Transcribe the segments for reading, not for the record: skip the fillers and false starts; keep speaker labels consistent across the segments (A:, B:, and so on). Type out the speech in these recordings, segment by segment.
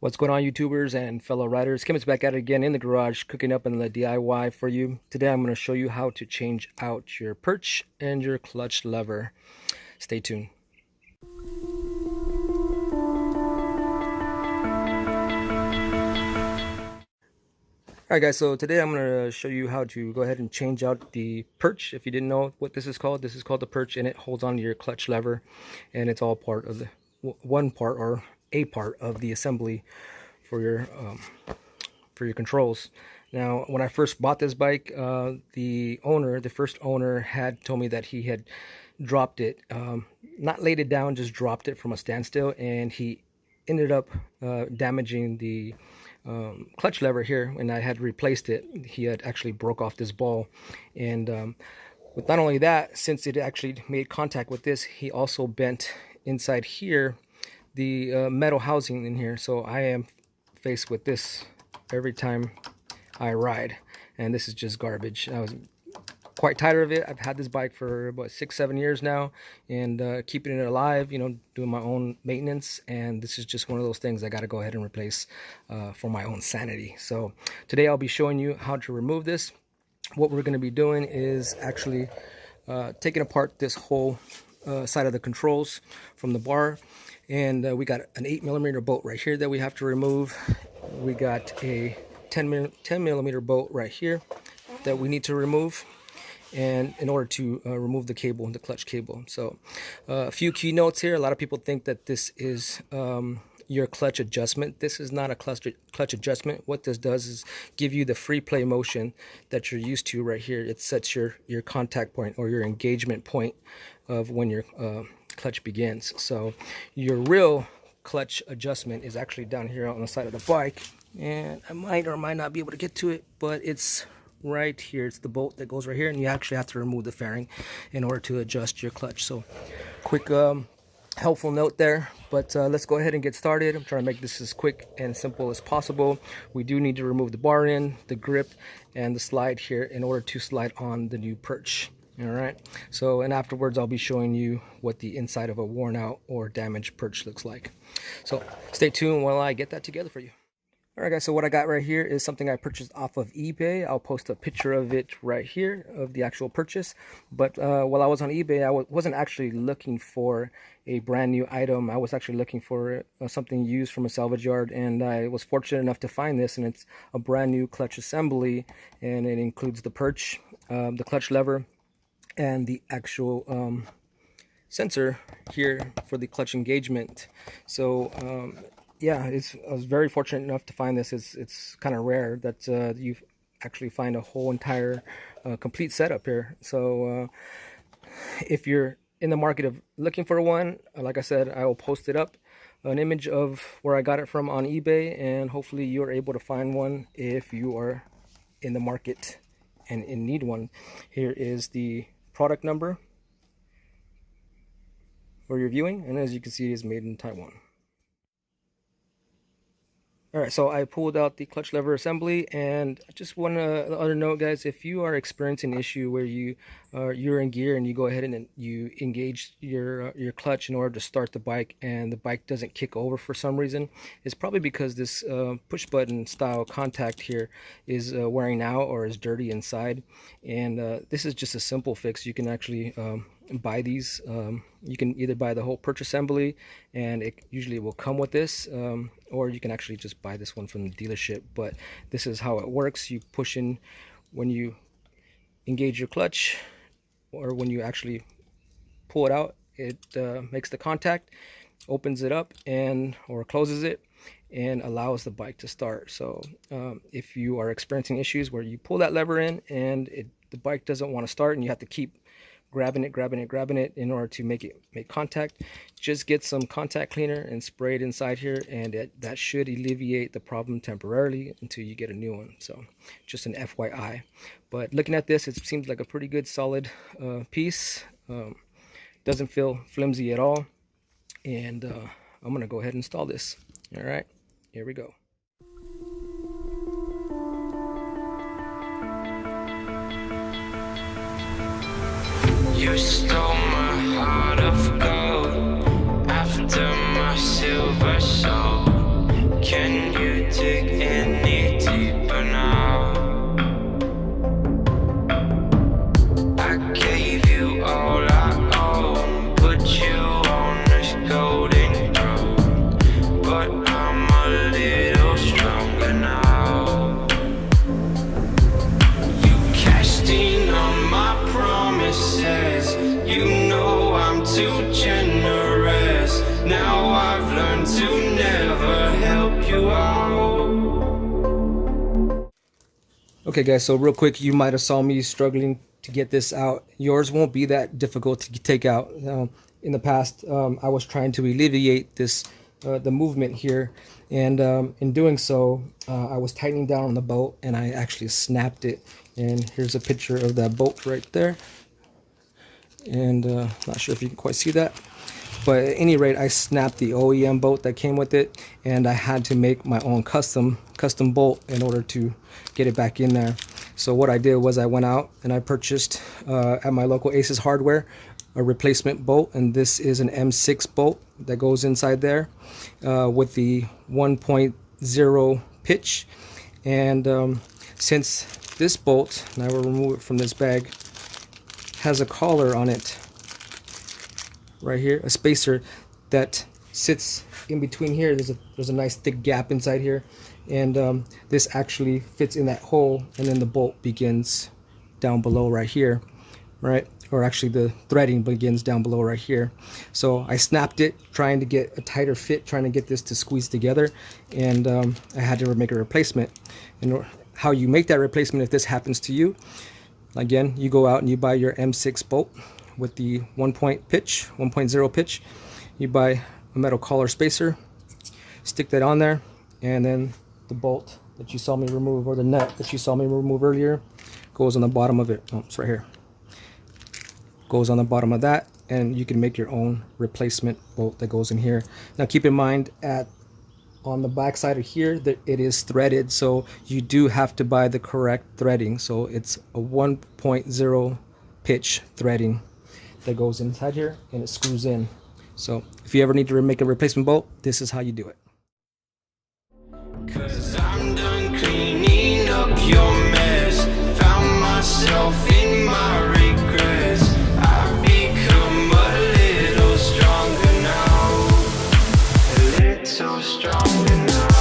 A: What's going on, YouTubers and fellow riders? Kim is back at it again in the garage, cooking up in the DIY for you. Today I'm going to show you how to change out your perch and your clutch lever. Stay tuned. Alright guys, so today I'm going to show you how to go ahead and change out the perch. If you didn't know what this is called the perch, and it holds on to your clutch lever, and it's all part of the one part or a part of the assembly for your controls. Now, when I first bought this bike, the first owner had told me that he had dropped it, not laid it down, just dropped it from a standstill, and he ended up damaging the clutch lever here. When I had replaced it, he had actually broke off this ball, and with not only that, since it actually made contact with this, he also bent inside here the metal housing in here. So I am faced with this every time I ride, and this is just garbage. I was quite tired of it. I've had this bike for about 6-7 years now, and keeping it alive, you know, doing my own maintenance, and this is just one of those things I got to go ahead and replace for my own sanity. So today I'll be showing you how to remove this. What we're going to be doing is actually taking apart this whole side of the controls from the bar, and we got an 8mm bolt right here that we have to remove. We got a 10mm bolt right here that we need to remove, and in order to remove the cable, the clutch cable. So a few key notes here. A lot of people think that this is your clutch adjustment. This is not a clutch adjustment. What this does is give you the free play motion that you're used to right here. It sets your contact point or your engagement point of when your clutch begins. So your real clutch adjustment is actually down here on the side of the bike, and I might or might not be able to get to it, but it's right here. It's the bolt that goes right here, and you actually have to remove the fairing in order to adjust your clutch. So quick helpful note there, but let's go ahead and get started. I'm trying to make this as quick and simple as possible. We do need to remove the bar end, the grip, and the slide here in order to slide on the new perch. All right, so and afterwards I'll be showing you what the inside of a worn out or damaged perch looks like. So stay tuned while I get that together for you. Alright guys, so what I got right here is something I purchased off of eBay. I'll post a picture of it right here, of the actual purchase. But while I was on eBay, I wasn't actually looking for a brand new item. I was actually looking for something used from a salvage yard, and I was fortunate enough to find this, and it's a brand new clutch assembly, and it includes the perch, the clutch lever, and the actual sensor here for the clutch engagement. So yeah, I was very fortunate enough to find this. It's kind of rare that you actually find a whole entire complete setup here. So if you're in the market of looking for one, like I said, I will post it up, an image of where I got it from on eBay, and hopefully you're able to find one if you are in the market and in need one. Here is the product number for your viewing, and as you can see, it is made in Taiwan. Alright, so I pulled out the clutch lever assembly, and I just want to other note, guys, if you are experiencing an issue where you're in gear and you go ahead and you engage your clutch in order to start the bike, and the bike doesn't kick over for some reason, it's probably because this push button style contact here is wearing out or is dirty inside. And this is just a simple fix. You can actually buy these. You can either buy the whole perch assembly, and it usually will come with this, or you can actually just buy this one from the dealership. But this is how it works. You push in when you engage your clutch, or when you actually pull it out, it makes the contact, opens it up, and or closes it, and allows the bike to start. So if you are experiencing issues where you pull that lever in and the bike doesn't want to start, and you have to keep grabbing it in order to make contact, just get some contact cleaner and spray it inside here, and that should alleviate the problem temporarily until you get a new one. So just an FYI. But looking at this, it seems like a pretty good solid piece. Doesn't feel flimsy at all, and I'm gonna go ahead and install this. All right, here we go.
B: You stole my heart of gold after my silver soul. Can help you out.
A: Okay guys, so real quick, you might have saw me struggling to get this out. Yours won't be that difficult to take out. In the past, I was trying to alleviate this the movement here, and in doing so, I was tightening down on the bolt, and I actually snapped it. And here's a picture of that bolt right there. And not sure if you can quite see that, but at any rate, I snapped the OEM bolt that came with it, and I had to make my own custom bolt in order to get it back in there. So what I did was I went out and I purchased at my local Aces Hardware a replacement bolt, and this is an M6 bolt that goes inside there with the 1.0 pitch. And since this bolt, and I will remove it from this bag, has a collar on it right here, a spacer that sits in between here. There's a nice thick gap inside here, and this actually fits in that hole, and then the bolt begins down below right here, right? Or actually the threading begins down below right here. So I snapped it, trying to get a tighter fit, trying to get this to squeeze together, and I had to make a replacement. And how you make that replacement if this happens to you, again, you go out and you buy your M6 bolt with the 1.0 pitch. You buy a metal collar spacer, stick that on there, and then the bolt that you saw me remove, or the nut that you saw me remove earlier, goes on the bottom of it. Oh, it's right here. Goes on the bottom of that, and you can make your own replacement bolt that goes in here. Now keep in mind, on the back side of here, that it is threaded, so you do have to buy the correct threading. So it's a 1.0 pitch threading that goes inside here, and it screws in. So if you ever need to make a replacement bolt, this is how you do it.
B: 'Cause I'm done cleaning up your mess. Found myself in my regrets. I've become a little stronger now. A little stronger now.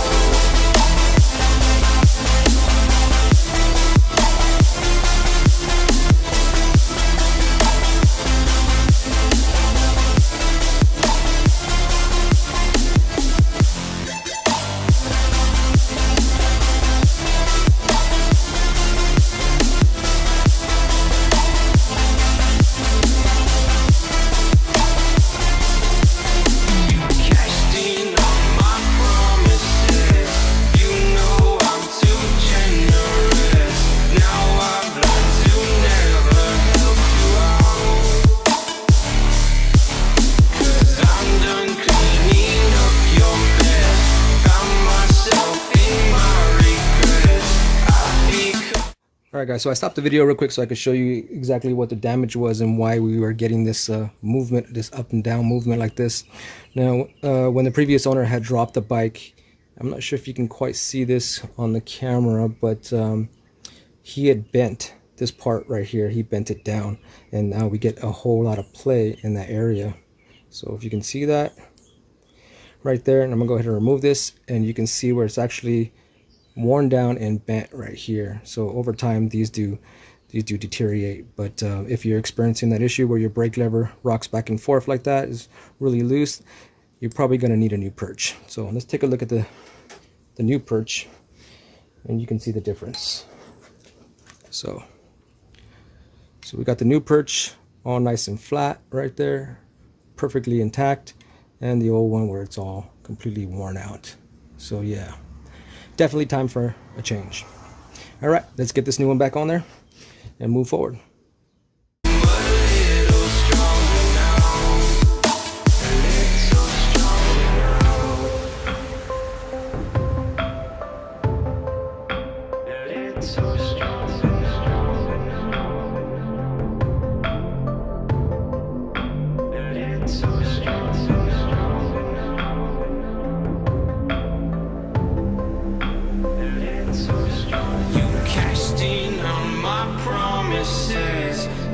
A: Alright guys, so I stopped the video real quick so I could show you exactly what the damage was and why we were getting this movement, this up and down movement like this. Now, when the previous owner had dropped the bike, I'm not sure if you can quite see this on the camera, but he had bent this part right here. He bent it down, and now we get a whole lot of play in that area. So if you can see that right there, and I'm gonna go ahead and remove this, and you can see where it's actually worn down and bent right here. So over time, these do deteriorate. But if you're experiencing that issue where your brake lever rocks back and forth like that, is really loose, you're probably going to need a new perch. So let's take a look at the new perch, and you can see the difference. So we got the new perch all nice and flat right there, perfectly intact, and the old one where it's all completely worn out. So yeah, definitely time for a change. All right, let's get this new one back on there and move forward.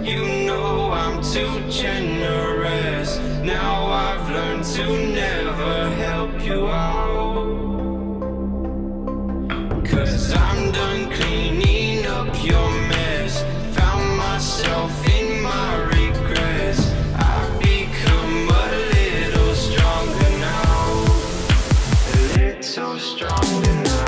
B: You know I'm too generous. Now I've learned to never help you out. 'Cause I'm done cleaning up your mess. Found myself in my regrets. I've become a little stronger now. A little so stronger now.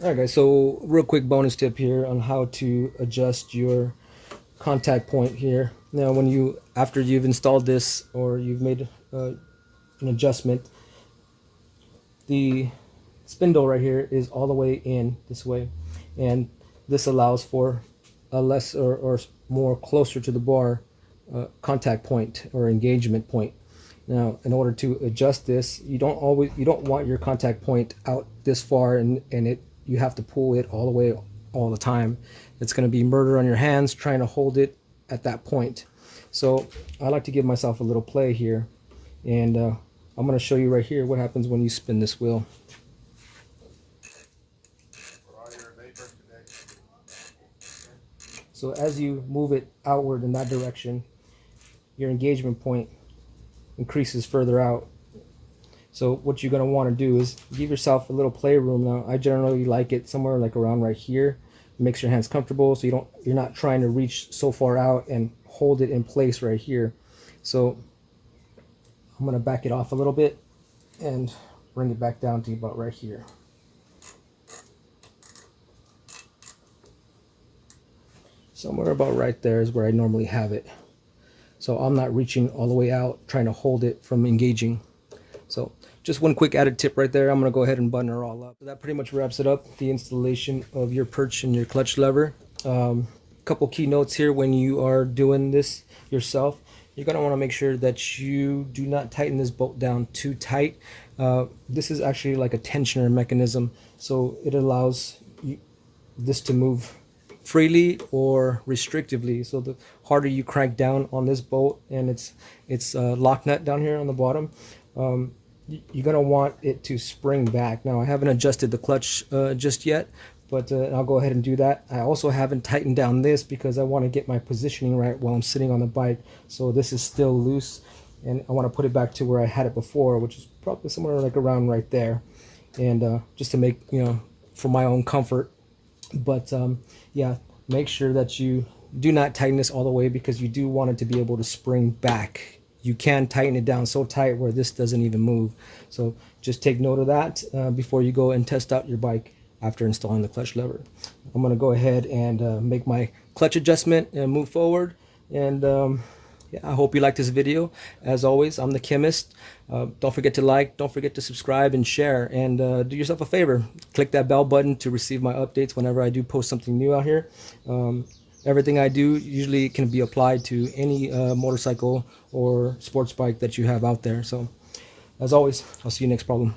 A: Alright guys, so real quick bonus tip here on how to adjust your contact point here. Now when you, after you've installed this or you've made an adjustment, the spindle right here is all the way in this way, and this allows for a less or more closer to the bar contact point or engagement point. Now in order to adjust this, you don't want your contact point out this far and you have to pull it all the way all the time. It's going to be murder on your hands trying to hold it at that point. So I like to give myself a little play here, and I'm going to show you right here what happens when you spin this wheel. So as you move it outward in that direction, your engagement point increases further out. So what you're going to want to do is give yourself a little playroom. Now I generally like it somewhere like around right here. It makes your hands comfortable, so you're not trying to reach so far out and hold it in place right here. So I'm going to back it off a little bit and bring it back down to about right here. Somewhere about right there is where I normally have it. So I'm not reaching all the way out trying to hold it from engaging. So just one quick added tip right there. I'm going to go ahead and button her all up. So that pretty much wraps it up, the installation of your perch and your clutch lever. Couple key notes here when you are doing this yourself. You're going to want to make sure that you do not tighten this bolt down too tight. This is actually like a tensioner mechanism, so it allows this to move freely or restrictively. So the harder you crank down on this bolt and its lock nut down here on the bottom, you're going to want it to spring back. Now I haven't adjusted the clutch just yet, but I'll go ahead and do that. I also haven't tightened down this because I want to get my positioning right while I'm sitting on the bike. So this is still loose, and I want to put it back to where I had it before, which is probably somewhere like around right there, and just to make, for my own comfort. But yeah, make sure that you do not tighten this all the way, because you do want it to be able to spring back. You can tighten it down so tight where this doesn't even move. So just take note of that before you go and test out your bike after installing the clutch lever. I'm going to go ahead and make my clutch adjustment and move forward. And yeah, I hope you like this video. As always, I'm the chemist. Don't forget to like, don't forget to subscribe and share, and do yourself a favor. Click that bell button to receive my updates whenever I do post something new out here. Everything I do usually can be applied to any motorcycle or sports bike that you have out there. So as always, I'll see you next problem.